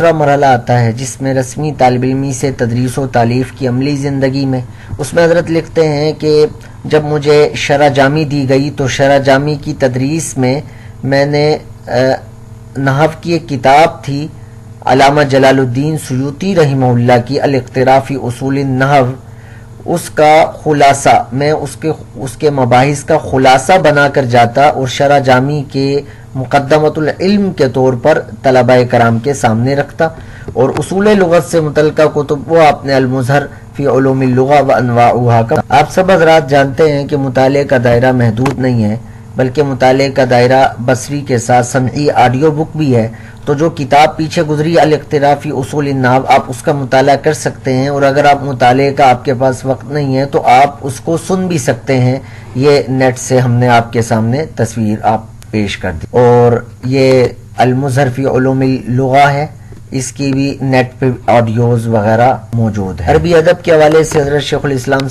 دوسرا مرحلہ آتا ہے جس میں رسمی طالب علمی سے تدریس و تالیف کی عملی زندگی میں، اس میں حضرت لکھتے ہیں کہ جب مجھے شرح جامی دی گئی تو شرح جامی کی تدریس میں نے نحو کی ایک کتاب تھی علامہ جلال الدین سیوطی رحمہ اللہ کی الاقتراء فی اصول النحو، اس کا خلاصہ میں اس کے مباحث کا خلاصہ بنا کر جاتا اور شرح جامی کے مقدمۃ العلم کے طور پر طلباء کرام کے سامنے رکھتا، اور اصول لغت سے متعلقہ کتب وہ آپ نے المظہر فی علوم اللغہ و انواعها کا۔ آپ سب حضرات جانتے ہیں کہ مطالعے کا دائرہ محدود نہیں ہے، بلکہ مطالعے کا دائرہ بصری کے ساتھ سمعی آڈیو بک بھی ہے، تو جو کتاب پیچھے گزری الاقتراء فی اصول النحو آپ اس کا مطالعہ کر سکتے ہیں، اور اگر آپ مطالعے کا آپ کے پاس وقت نہیں ہے تو آپ اس کو سن بھی سکتے ہیں۔ یہ نیٹ سے ہم نے آپ کے سامنے تصویر آپ پیش کر دی، اور یہ المظہر فی علوم اللغہ ہے، اس کی بھی نیٹ پہ آڈیوز وغیرہ موجود ہے۔ عربی ادب کے حوالے سے حضرت شیخ الاسلام